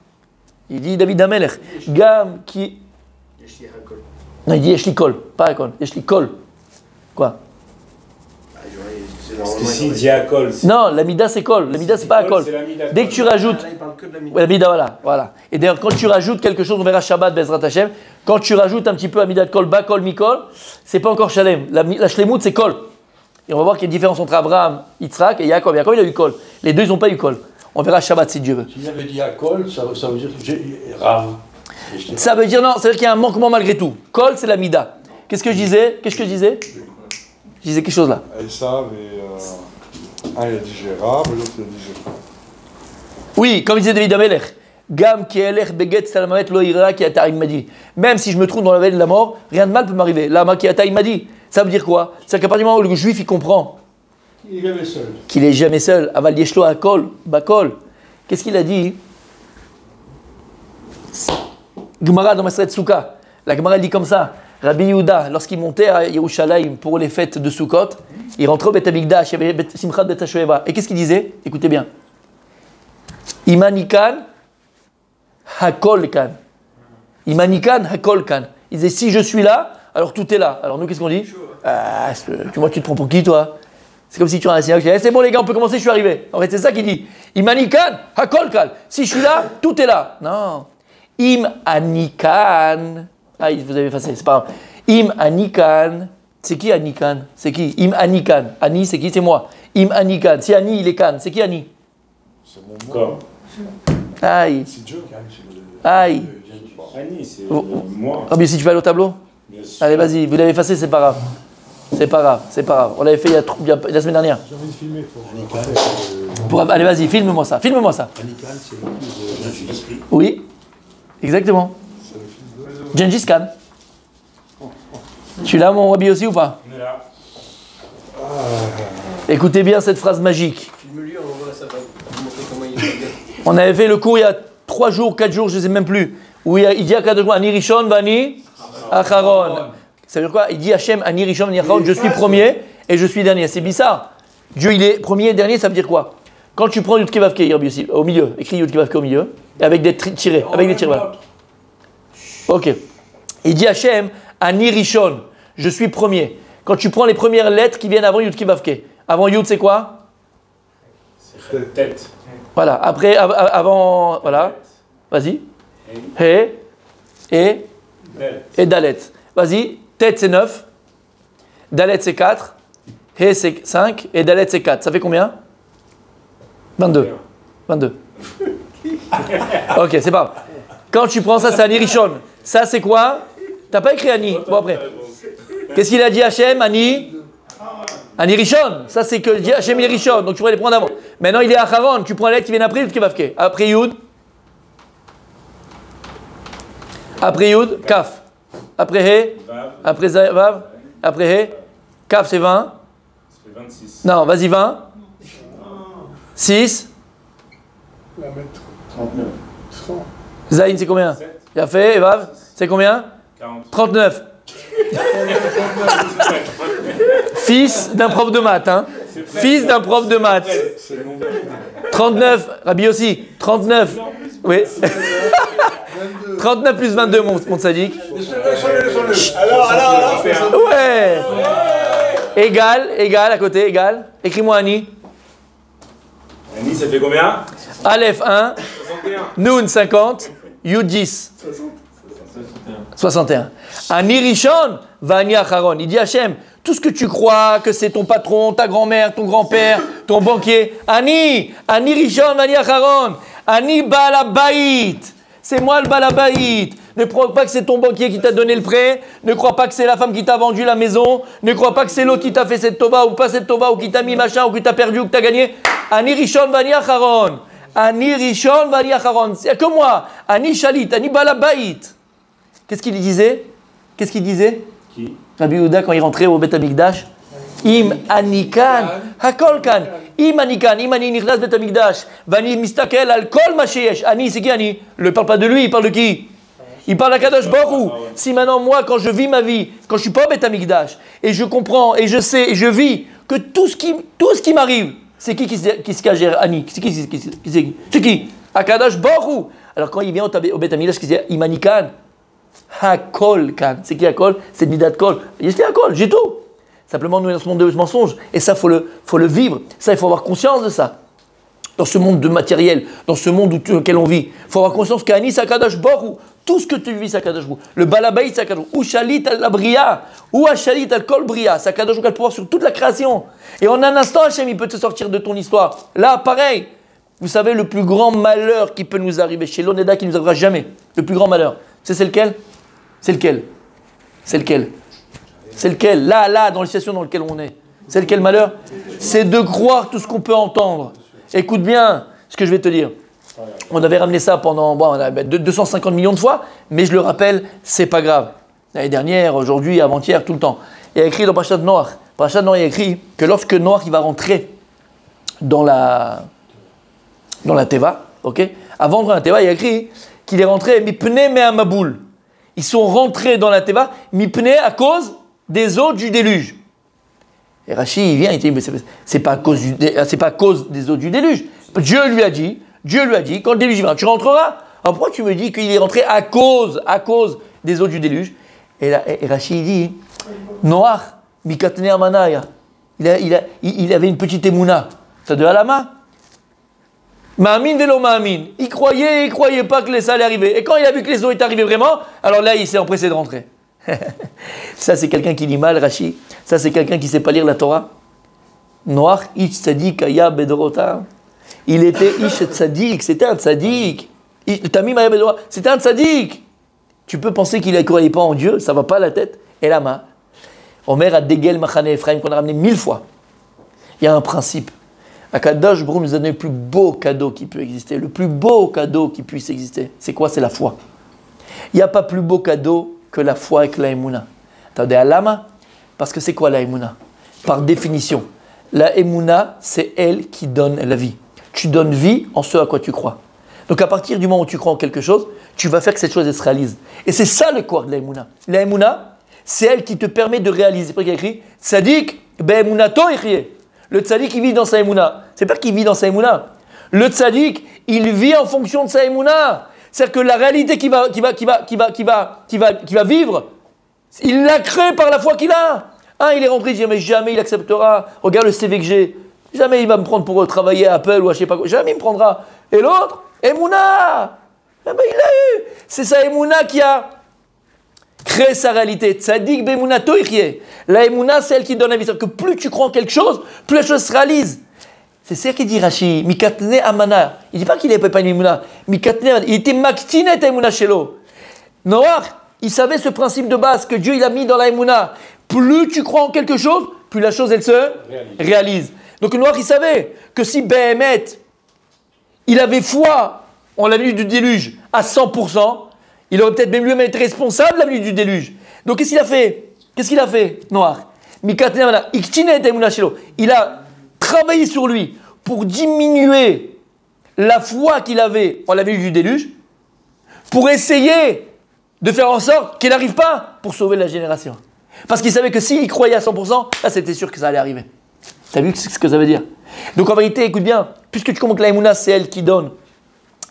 il dit David Amelech, Gam qui. Non, il dit Yeshli Kol, pas Akol, Yeshli Kol. Quoi? Parce que s'il dit Akol. Non, la mida c'est Kol, la mida c'est pas Akol. Dès que tu rajoutes. Là, il parle que de la La mida, voilà. Et d'ailleurs, quand tu rajoutes quelque chose, on verra Shabbat, Bezrat Hashem, quand tu rajoutes un petit peu à midat Kol, Bakol, Mikol, c'est pas encore Shalem. La Shlemut c'est Kol. Et on va voir qu'il y a une différence entre Abraham, Yitzhak et Yaakov. Yaakov il a eu Kol. Les deux ils n'ont pas eu Kol. On verra Shabbat si Dieu veut. S'il avait dit à Kol, ça veut dire que j'ai Rav. Ça veut dire non, ça veut dire qu'il y a un manquement malgré tout. Kol c'est la mida. Qu'est-ce que je disais? Je disais quelque chose là. Esav et un il a dit j'ai Rav, l'autre il a dit j'ai. Oui, comme disait David Amelech. Gam ki elech beget salamamet lo ira ki ata imadi. Même si je me trouve dans la vallée de la mort, rien de mal peut m'arriver. Lama ki ata imadi. Ça veut dire quoi? C'est qu'à partir du moment où le juif il comprend Il est seul. qu'il est jamais seul, aval yeshlo akol, bakol. Qu'est-ce qu'il a dit? Gemara dans Maseret Souka. La Gemara dit comme ça. Rabbi Yehuda, lorsqu'il montait à Yerushalayim pour les fêtes de Sukkot, il rentrait au Bet Amikdash, il y avait Simchat Bet HaShoeva. Et qu'est-ce qu'il disait? Écoutez bien. Imanikan hakol kan. Imanikan hakol kan. Il disait si je suis là, alors tout est là. Alors nous qu'est-ce qu'on dit? Moi tu te prends pour qui toi? C'est comme si tu as un signal, c'est bon les gars, on peut commencer, je suis arrivé. En fait c'est ça qu'il dit. Imanikan hakol kan. Si je suis là, tout est là. Non. Im anikan. Ah, vous avez effacé, c'est pas grave. Im anikan. C'est qui anikan? C'est qui? Im anikan. Ani, c'est qui? C'est moi. Im anikan. Si Ani, il est kan. C'est qui Ani? C'est mon Corps. Aïe. C'est Dieu. Aïe. Annie, c'est Oh. moi. Ah, mais si tu vas aller au tableau? Bien sûr. Allez, vas-y, vous l'avez effacé, c'est pas grave. C'est pas grave. On l'avait fait la semaine dernière. J'ai envie de filmer pour. Allez, vas-y, filme-moi ça. Anikan, c'est le fils de Jésus. Oui, exactement. Gengis Khan. Tu l'as, mon Rabbi aussi ou pas? On est là. Écoutez bien cette phrase magique. Filme-lui, on voit ça va vous montrer comment il est bien. On avait fait le cours il y a 3 jours, 4 jours, je ne sais même plus. Où il dit à Kadosh Ani Rishon, Vani Acharon. Ça veut dire quoi? Il dit Hachem, Ani Rishon, Vani Acharon, je suis premier et je suis dernier. C'est bizarre. Dieu, il est premier et dernier, ça veut dire quoi? Quand tu prends Yud Kevavke, au milieu, écris Yud Kevavke au milieu, et avec des tirés, avec des tirés. Voilà. Ok. Il dit Hachem, Ani Rishon, je suis premier. Quand tu prends les premières lettres qui viennent avant Yud Kevavke, avant Yud, c'est quoi? C'est tête. Voilà. Après, avant, voilà. Vas-y. He, et Dalet. Vas-y. Tête, c'est 9. Dalet, c'est 4. He, c'est 5. Et Dalet, c'est 4. Ça fait combien? 22. 22. Ok, c'est pas grave. Quand tu prends ça, c'est Ani Rishon. Ça, c'est quoi? T'as pas écrit Ani. Bon, après. Qu'est-ce qu'il a dit Hachem? Ani Rishon. Ça, c'est que Hachem, il est Rishon. Donc, tu pourrais les prendre avant. Maintenant, il est Acharon. Tu prends la lettre qui vient après Yud Kevavke. Après Yud. Après Yud, Kaf. Après He. Après Vav. Après He. Kaf, c'est 20. Ça fait 26. Non, vas-y, 20. 6. La mettre. 39. 30. Zayin, c'est combien? 7. Il a fait. Et Vav, c'est combien? 40. 39. Fils d'un prof de maths, hein. Fils d'un prof de maths. 39, Rabbi aussi. 39. Oui. 39 plus 22, mon sadique. Alors. Ouais. Égal, à côté, égal. Écris-moi Annie. Annie, ça fait combien? Aleph 1, 61. Noun 50, Yud 10. 61. Ani Rishon, Vani Acharon. Il dit Hachem, tout ce que tu crois que c'est ton patron, ta grand-mère, ton grand-père, ton banquier. Ani Rishon, Vani Acharon. Ani Balabait. C'est moi le Balabait. Ne crois pas que c'est ton banquier qui t'a donné le prêt. Ne crois pas que c'est la femme qui t'a vendu la maison. Ne crois pas que c'est l'autre qui t'a fait cette tova ou pas cette tova ou qui t'a mis machin ou qui t'a perdu ou que t'as gagné. Ani Rishon, Vani Acharon. Ani Rishon, Vani Acharon. C'est que moi. Ani Shalit, Ani Balabait. Qu'est-ce qu'il disait? Qui? Rabbi Yehuda, quand il rentrait au Beth Amikdash, Im Anikan, Hakol Kan, Im Anikan, Im Ani Nichlas Beth Amikdash, Vani Mistakel al Kol Masheyesh. Ani, c'est qui Ani? Il ne parle pas de lui, il parle de qui? Il parle à Kadosh Baruch Hu. Si maintenant, moi, quand je vis ma vie, quand je ne suis pas au Beth Amikdash, et je comprends, et je sais, et je vis que tout ce qui m'arrive, c'est qui se cache Ani? C'est qui? Akadosh Baruch Hu. Alors quand il vient au Beth Amikdash, il dit Im Anikan, Hakol Kan. C'est qui Hakol? C'est Midat Kol. Il dit Hakol, j'ai tout. Simplement, nous, dans ce monde de mensonges. Et ça, faut le vivre. Ça, il faut avoir conscience de ça. Dans ce monde de matériel, dans ce monde dans lequel on vit, il faut avoir conscience qu'Ani, c'est Akadosh Baruch Hu. Tout ce que tu vis, c'est Akadosh Baruch Hu. Le Balabait, c'est Akadosh Baruch Hu. Ou Shalit al-Bria. Ou Shalit al-Kol Bria. C'est Akadosh Baruch Hu qui a le pouvoir sur toute la création. Et en un instant, Hachem, il peut te sortir de ton histoire. Là, pareil. Vous savez, le plus grand malheur qui peut nous arriver, chez l'Oneda, qui ne nous arrivera jamais, le plus grand malheur, c'est lequel? C'est lequel? Là, dans la situation dans laquelle on est. C'est lequel malheur? C'est de croire tout ce qu'on peut entendre. Écoute bien ce que je vais te dire. On avait ramené ça pendant 250 millions de fois, mais je le rappelle, c'est pas grave. L'année dernière, aujourd'hui, avant-hier, tout le temps. Il y a écrit dans Parashat Noach. Parashat Noach, il y a écrit que lorsque Noach il va rentrer dans la Teva, ok? Avant de rentrer dans la Teva, il y a écrit qu'il est rentré Mipne Me'amaboul. Ils sont rentrés dans la Teva, Mipne à cause des eaux du déluge. Et Rashi, il vient, il dit, mais c'est pas à cause des eaux du déluge. Dieu lui a dit, quand le déluge viendra, tu rentreras. Alors pourquoi tu me dis qu'il est rentré à cause des eaux du déluge? Et Rashi, il dit, Noach, Mikatne Amanaya. Il avait une petite émouna. Ça de Alama. Ma'amin velo ma'amin. Il croyait pas que ça allait arriver. Et quand il a vu que les eaux étaient arrivées vraiment, alors là, il s'est empressé de rentrer. Ça, c'est quelqu'un qui lit mal, Rashi. Ça, c'est quelqu'un qui ne sait pas lire la Torah. Noach, ish tzadik aya bedorota. Il était ish tzadik, c'était un tzadik. Tamim aya bedorota, c'était un tzadik. Tu peux penser qu'il ne croyait pas en Dieu, ça ne va pas à la tête. Et la main. Omer a dégel machane Ephraim, qu'on a ramené 1000 fois. Il y a un principe. Akadosh Baruch Hu nous a donné le plus beau cadeau qui peut exister, le plus beau cadeau qui puisse exister. C'est quoi? C'est la foi. Il n'y a pas plus beau cadeau que la foi avec la Emouna. Attendez, à l'âme, parce que c'est quoi la Emouna? Par définition, la Emouna, c'est elle qui donne la vie. Tu donnes vie en ce à quoi tu crois. Donc à partir du moment où tu crois en quelque chose, tu vas faire que cette chose elle se réalise. Et c'est ça le corps de la Emouna. La Emouna, c'est elle qui te permet de réaliser. C'est pour ça qu'il y a écrit Tzadik be'emunato yechye. Le tzaddik, il vit dans sa émouna. C'est pas qu'il vit dans sa émouna. Le tzaddik, il vit en fonction de sa émouna. C'est-à-dire que la réalité qu'il va vivre, il l'a créée par la foi qu'il a. Il est rentré, il dit, mais jamais il acceptera. Regarde le CV que j'ai. Jamais il va me prendre pour travailler à Apple ou à je sais pas quoi. Jamais il me prendra. Et l'autre, émouna. Il l'a eu. C'est sa émouna qui a créé sa réalité. Tzadik be'emunato yechye. La émouna, c'est elle qui donne la vie. C'est-à-dire que plus tu crois en quelque chose, plus la chose se réalise. C'est ça qu'il dit Rashi. Mikatne amana. Il ne dit pas qu'il n'avait pas une émouna. Mikatne amana. Il était maktinet émouna shelo. Noach, il savait ce principe de base que Dieu il a mis dans la émouna. Plus tu crois en quelque chose, plus la chose elle se réalise. Donc Noach, il savait que si Behemet, il avait foi en la venue du déluge à 100%, il aurait peut-être même lui-même été responsable de la venue du déluge. Donc qu'est-ce qu'il a fait, Noach? Il a travaillé sur lui pour diminuer la foi qu'il avait en la venue du déluge, pour essayer de faire en sorte qu'elle n'arrive pas pour sauver la génération. Parce qu'il savait que s'il y croyait à 100%, là c'était sûr que ça allait arriver. T'as vu ce que ça veut dire? Donc en vérité, écoute bien, puisque tu comprends que la Emouna, c'est elle qui donne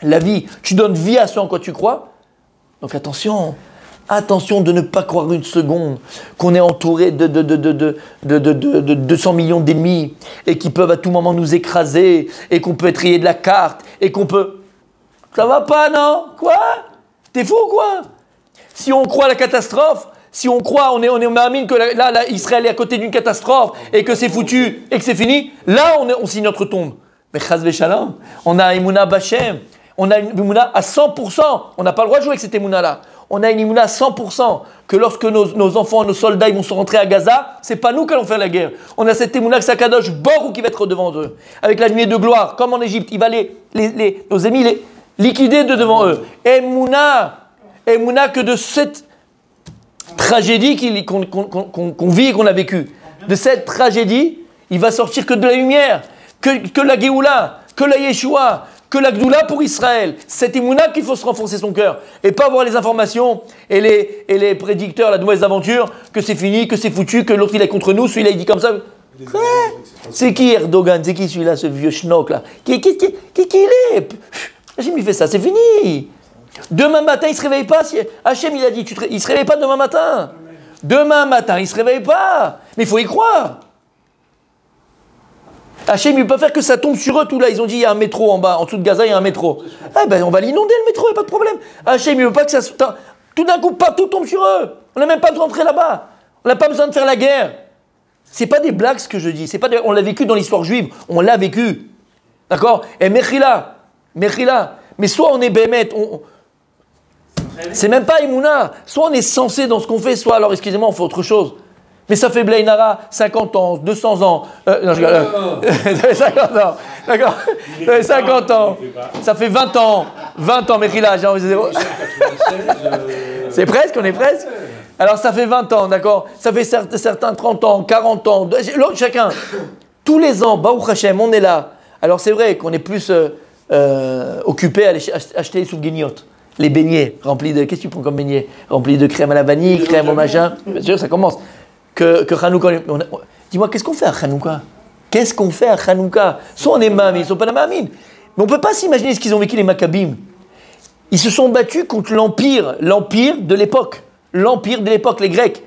la vie, tu donnes vie à ce en quoi tu crois. Donc attention de ne pas croire une seconde qu'on est entouré de 200 millions d'ennemis et qui peuvent à tout moment nous écraser et qu'on peut être rayé de la carte et qu'on peut... Ça va pas, non? Quoi? T'es fou ou quoi? Si on croit à la catastrophe, si on croit, on imagine que là, Israël est à côté d'une catastrophe et que c'est foutu et que c'est fini, là on signe notre tombe. Mais chas v'shalom, on a Emouna Bachem, on a une Emouna à 100%, on n'a pas le droit de jouer avec cette Emouna-là. On a une Emouna à 100%, que lorsque nos enfants, nos soldats, ils vont se rentrer à Gaza, c'est pas nous qui allons faire la guerre. On a cette Emouna que c'est Akadosh Borou qui va être devant eux. Avec la nuée de gloire, comme en Égypte, il va nos ennemis les liquider de devant eux. Emouna que de cette tragédie qu'on vit et qu'on a vécue, de cette tragédie, il va sortir que de la lumière, que la Géoula, que la Yeshua, que la Gdoula pour Israël. C'est Emouna qu'il faut se renforcer son cœur. Et pas avoir les informations et les prédicteurs, la mauvaise aventure, que c'est fini, que c'est foutu, que l'autre il est contre nous, celui-là il dit comme ça. Quoi? C'est qui Erdogan? C'est qui celui-là, ce vieux schnock là? Qui il est? Hachem il fait ça, c'est fini. Demain matin il se réveille pas. Hachem il a dit, il se réveille pas demain matin. Demain matin il se réveille pas. Mais il faut y croire. Hachem, il ne peut pas faire que ça tombe sur eux, tout là. Ils ont dit, il y a un métro en bas, en dessous de Gaza, il y a un métro. Eh ben, on va l'inonder, le métro, il n'y a pas de problème. Hachem, il ne veut pas que ça... Tout d'un coup, pas tout tombe sur eux. On n'a même pas besoin d'entrer là-bas. On n'a pas besoin de faire la guerre. C'est pas des blagues, ce que je dis. C'est pas on l'a vécu dans l'histoire juive. On l'a vécu. D'accord? Et Mechila. Mais soit on est Bémet, c'est même pas Emouna. Soit on est censé dans ce qu'on fait, soit alors, excusez-moi, on fait autre chose. Mais ça fait Blainara 50 ans, 200 ans. Non, je ça fait 50 ans. D'accord? Ça fait 50 ans. Ça fait 20 ans. 20 ans, Mechila. C'est presque, on est presque. Alors ça fait 20 ans, d'accord? Ça fait certains 30 ans, 40 ans. L'autre, chacun. Tous les ans, Baruch Hashem, on est là. Alors c'est vrai qu'on est plus occupé à aller acheter les soufguignottes. Les beignets remplis de... Qu'est-ce que tu prends comme beignets? Remplis de crème à la vanille, crème au machin. Bien sûr, ça commence. Que Hanouka... Dis-moi, qu'est-ce qu'on fait à Hanouka? Qu'est-ce qu'on fait à Hanouka? Soit on est mamim, ils ne sont pas la mamine. Mais on ne peut pas s'imaginer ce qu'ils ont vécu les Maccabim. Ils se sont battus contre l'empire de l'époque. L'empire de l'époque, les Grecs.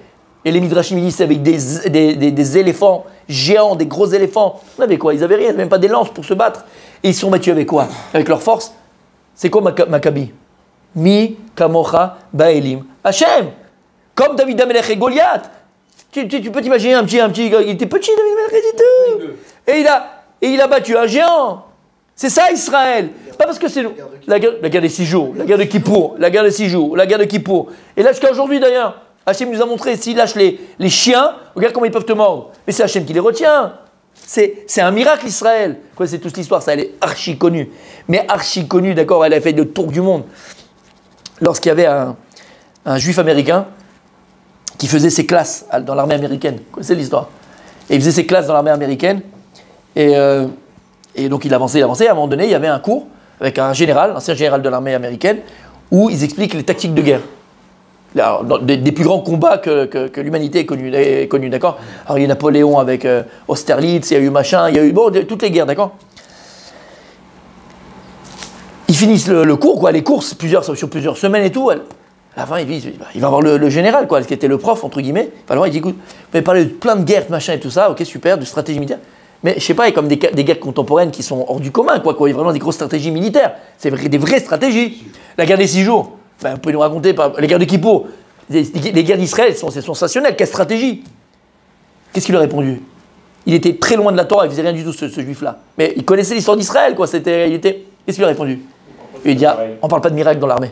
Et les Midrashim disent avec des éléphants géants, des gros éléphants. On avait quoi? Ils n'avaient rien, même pas des lances pour se battre. Et ils se sont battus avec quoi? Avec leur force. C'est quoi Maccabi? Mi, Kamocha, Baelim, Hachem. Comme David Amelech et Goliath. Tu peux t'imaginer un petit gars, il était petit, David Amelech, et il a battu un géant. C'est ça Israël. Pas parce que c'est la guerre des 6 jours, la guerre de Kippour, la guerre des 6 jours, la guerre de Kippour. Et là jusqu'à aujourd'hui d'ailleurs, Hachem nous a montré, s'il lâche les chiens, regarde comment ils peuvent te mordre. Mais c'est Hachem qui les retient. C'est un miracle Israël. Quoi, c'est toute l'histoire, ça elle est archi connue. Mais archi connue, d'accord, elle a fait le tour du monde. Lorsqu'il y avait un juif américain qui faisait ses classes dans l'armée américaine. Vous connaissez l'histoire? Et il faisait ses classes dans l'armée américaine. Et donc il avançait. À un moment donné, il y avait un cours avec un général, ancien général de l'armée américaine, où ils expliquent les tactiques de guerre. Alors, des plus grands combats que l'humanité ait connus, d'accord? Alors il y a eu Napoléon avec Austerlitz, il y a eu machin, il y a eu toutes les guerres, d'accord? Ils finissent le cours, quoi, les courses, sur plusieurs semaines et tout. À la fin, il va voir le général, quoi, qui était le prof, entre guillemets. Alors, il dit, écoute, vous avez parlé de plein de guerres, machin et tout ça, ok, super, de stratégie militaire. Mais je sais pas, il y a comme des guerres contemporaines qui sont hors du commun, quoi. Il y a vraiment des grosses stratégies militaires. C'est des vraies stratégies. La guerre des 6 jours, vous pouvez nous raconter, les guerres de Kippour, les guerres d'Israël sont sensationnelles. Quelle stratégie? Qu'est-ce qu'il a répondu? Il était très loin de la Torah, il faisait rien du tout, ce juif-là. Mais il connaissait l'histoire d'Israël, quoi. Qu'est-ce qu'il a répondu? Il dit, on parle pas de miracle dans l'armée.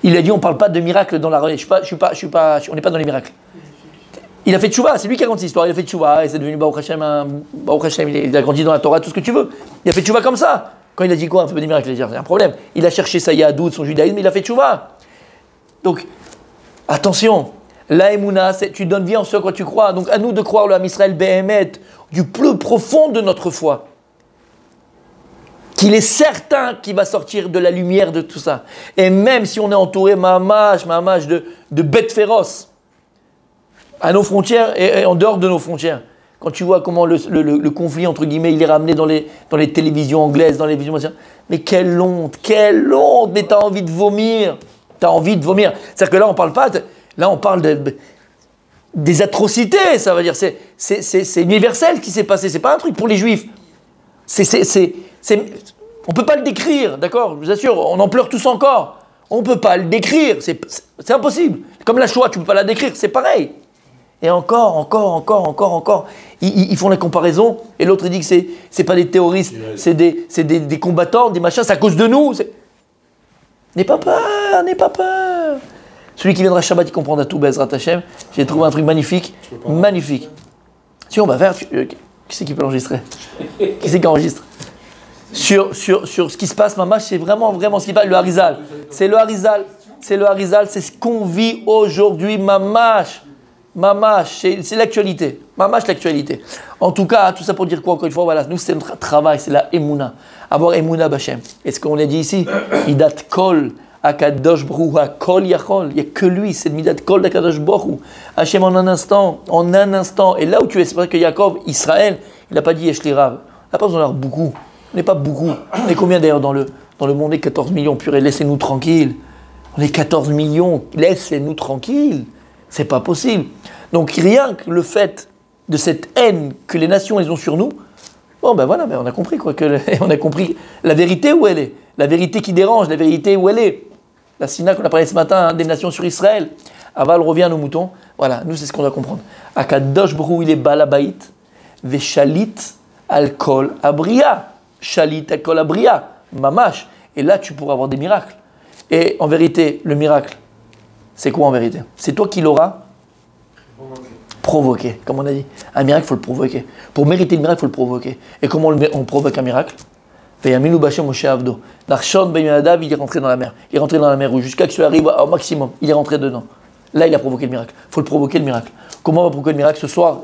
Il a dit, on parle pas de miracle dans l'armée. On n'est pas dans les miracles. Il a fait tchouva, c'est lui qui a raconté l'histoire. Il a fait tchouva, et c'est devenu Baruch Hashem, il a grandi dans la Torah, tout ce que tu veux. Il a fait tchouva comme ça. Quand il a dit quoi, on fait pas des miracles, il a dit, c'est un problème. Il a cherché sa yahadout, son judaïsme, il a fait tchouva. Donc, attention, la Emouna, tu donnes vie en ce quoi tu crois. Donc, à nous de croire le Ham Israël Behemet, du plus profond de notre foi. qu'il est certain qu'il va sortir de la lumière de tout ça. Et même si on est entouré, mamash, de bêtes féroces, à nos frontières et en dehors de nos frontières. Quand tu vois comment le conflit, entre guillemets, il est ramené dans les télévisions anglaises, dans les visions... Mais quelle honte, mais t'as envie de vomir. T'as envie de vomir. C'est-à-dire que là, on parle pas... Là, on parle des atrocités, ça veut dire. C'est universel ce qui s'est passé. C'est pas un truc pour les Juifs. On peut pas le décrire, d'accord? Je vous assure, on en pleure tous encore. On peut pas le décrire. C'est impossible. Comme la Shoah, tu peux pas la décrire. C'est pareil. Et encore. Ils font la comparaison, et l'autre il dit que c'est pas des terroristes, c'est des combattants, des machins, c'est à cause de nous. N'aie pas peur. Celui qui viendra Shabbat, il comprendra tout, Bezrat Hashem. J'ai trouvé un truc magnifique. Si on va faire, qui c'est qui peut l'enregistrer? Qui c'est qui enregistre? Sur ce qui se passe, maman, c'est vraiment ce qui se passe, le Harizal. C'est le Harizal, c'est ce qu'on vit aujourd'hui, mamash, c'est l'actualité. Mamash, l'actualité. En tout cas, tout ça pour dire quoi, encore une fois, voilà, nous, c'est notre travail, c'est la Emouna. Avoir Emouna Bachem. Et ce qu'on a dit ici, Midat Kol, Akadosh Brou, Kol Yachol, il n'y a que lui, c'est Midat Kol d'Akadosh Brou. Hachem en un instant, et là où tu es, c'est vrai que Yaakov, Israël, il n'a pas dit Yesh li Rav. Il n'a pas besoin d'avoir beaucoup. On n'est pas beaucoup. On est combien d'ailleurs dans le monde? On est 14 millions, purée, laissez-nous tranquilles. On est 14 millions, laissez-nous tranquilles. C'est pas possible. Donc rien que le fait de cette haine que les nations elles ont sur nous, bon ben voilà, on a compris quoi, on a compris la vérité où elle est, la vérité qui dérange, la vérité où elle est. La Sina qu'on a parlé ce matin, des nations sur Israël. Aval revient à nos moutons. Voilà, nous c'est ce qu'on doit comprendre. Akadosh Brou il est balabait, veshalit alkol abria, shalit alkol abria, mamash. Et là tu pourras avoir des miracles. Et en vérité, le miracle, c'est quoi en vérité? C'est toi qui l'auras provoqué, comme on a dit. Un miracle, il faut le provoquer. Pour mériter le miracle, il faut le provoquer. Et comment on provoque un miracle? Veyaminu Bachem Moshe Avdo. Narshon Ben Yonadav, il est rentré dans la mer. Il est rentré dans la mer rouge jusqu'à ce qu'il arrive au maximum. Il est rentré dedans. Là, il a provoqué le miracle. Il faut le provoquer le miracle. Comment on va provoquer le miracle? Ce soir,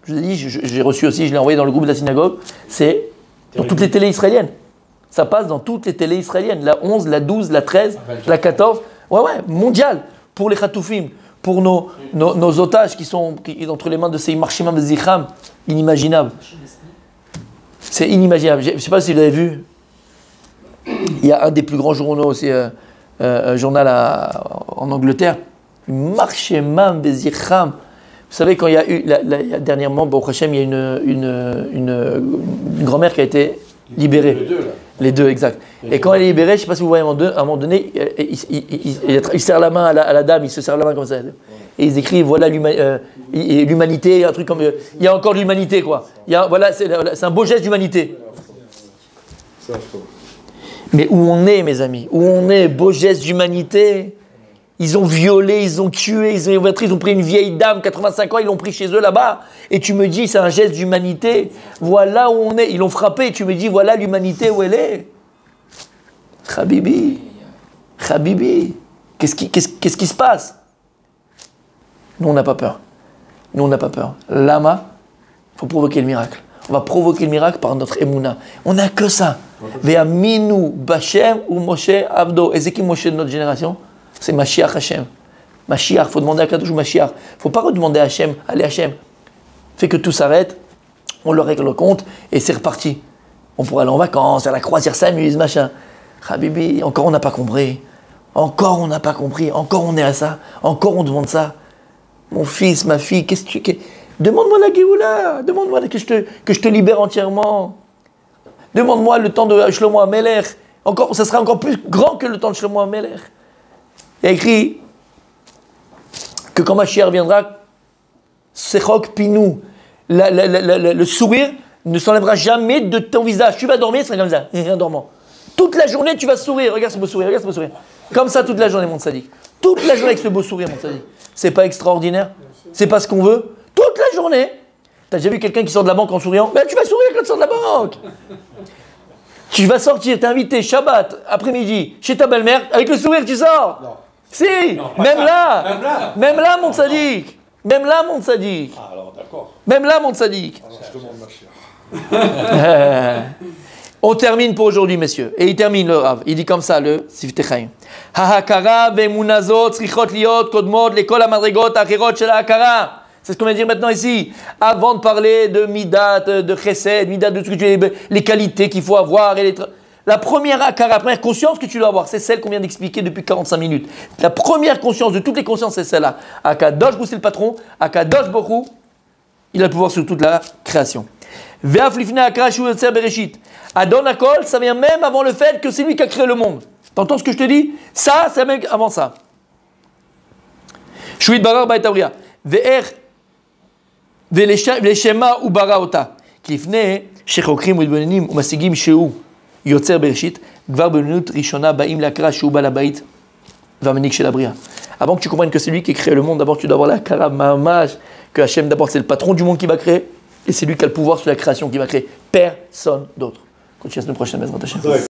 je vous ai dit, j'ai reçu aussi, je l'ai envoyé dans le groupe de la synagogue. C'est dans toutes les télés israéliennes. Ça passe dans toutes les télés israéliennes. La 11, la 12, la 13, la 14. Ouais, mondial. Pour les Khatoufim, pour nos otages qui sont entre les mains de ces Marshimam Zicham, inimaginable. C'est inimaginable. Je ne sais pas si vous l'avez vu. Il y a un des plus grands journaux aussi, journal en Angleterre, Marshimam Zicham. Vous savez, quand il y a eu, dernièrement, Baruch Hashem, il y a une grand-mère qui a été libérée. Les deux, exact. Et quand elle est libérée, je ne sais pas si vous voyez, à un moment donné, il serre la main à la dame, il se serre la main comme ça. Et ils écrivent, voilà l'humanité, un truc comme... Il y a encore l'humanité, quoi. Voilà, c'est un beau geste d'humanité. Mais où on est, mes amis? Où on est? Beau geste d'humanité. Ils ont violé, ils ont tué, ils ont pris une vieille dame, 85 ans, ils l'ont pris chez eux là-bas. Et tu me dis, c'est un geste d'humanité. Voilà où on est. Ils l'ont frappé et tu me dis, voilà l'humanité où elle est. Habibi. Qu'est-ce qui se passe? Nous, on n'a pas peur. Lama, il faut provoquer le miracle. On va provoquer le miracle par notre émouna. On n'a que ça. Ve'aminu Bachem ou Moshe Avdo. Et c'est qui Moshe de notre génération? C'est Mashiach Hashem. Mashiach, il faut demander à Kadosh Mashiach. Il ne faut pas redemander à Hashem, allez Hashem. Fait que tout s'arrête, on leur règle le compte et c'est reparti. On pourrait aller en vacances, faire la croisière, s'amuse, machin. Habibi, encore on n'a pas compris. Encore on est à ça. Encore on demande ça. Mon fils, ma fille, demande-moi la Géoula. Demande-moi que je te libère entièrement. Demande-moi le temps de Shlomo HaMelech. Ça sera encore plus grand que le temps de Shlomo HaMelech. Il y a écrit que quand Mashiach viendra, Sechok Pinou, le sourire ne s'enlèvera jamais de ton visage. Tu vas dormir, c'est comme ça, rien dormant. Toute la journée, tu vas sourire. Regarde ce beau sourire, Comme ça, toute la journée, mon tzaddik. Toute la journée avec ce beau sourire, mon tzaddik. C'est pas extraordinaire? C'est pas ce qu'on veut? Toute la journée. T'as déjà vu quelqu'un qui sort de la banque en souriant? Ben, tu vas sourire quand tu sors de la banque. Tu vas sortir, t'es invité Shabbat, après-midi, chez ta belle-mère, avec le sourire, tu sors. Non. Si, non, même là, mon tzaddik. Ah, alors d'accord. Même là, mon tzaddik. Je demande ma chère. On termine pour aujourd'hui, messieurs. Et il termine le Rav. Il dit comme ça, le Siftei Chaim. Ha'hakara ve'emunazot tzrichot liot kodmot lekol hamadrigot acherot shel ha'hakara. C'est ce qu'on vient de dire maintenant ici. Avant de parler de midat, de chesed, midat, de tout ce que tu veux, les qualités qu'il faut avoir. La première akara, la première conscience que tu dois avoir, c'est celle qu'on vient d'expliquer depuis 45 minutes. La première conscience de toutes les consciences, c'est celle-là. Akadosh Bou, c'est le patron. Akadosh Borou, il a le pouvoir sur toute la création. Ve'af lifnei akara shu yotzer bereshit. Adon Akol, ça vient même avant le fait que c'est lui qui a créé le monde. T'entends ce que je te dis? Ça, c'est même avant ça. Shuit barar ba'et avria. Ve'er ve'leshema u bara ota. Lifnei shechokrim u'idbonenim u'masigim shehu yotzer bereshit. Gvar benut rishona ba'im l'akara shu ba'al habait va'manik shel habria. Avant que tu comprennes que c'est lui qui a créé le monde, d'abord tu dois avoir la kara mamash, que Hachem d'abord c'est le patron du monde qui va créer, et c'est lui qui a le pouvoir sur la création qui va créer. Personne d'autre. Continue la semaine prochaine, Bezrat Hashem.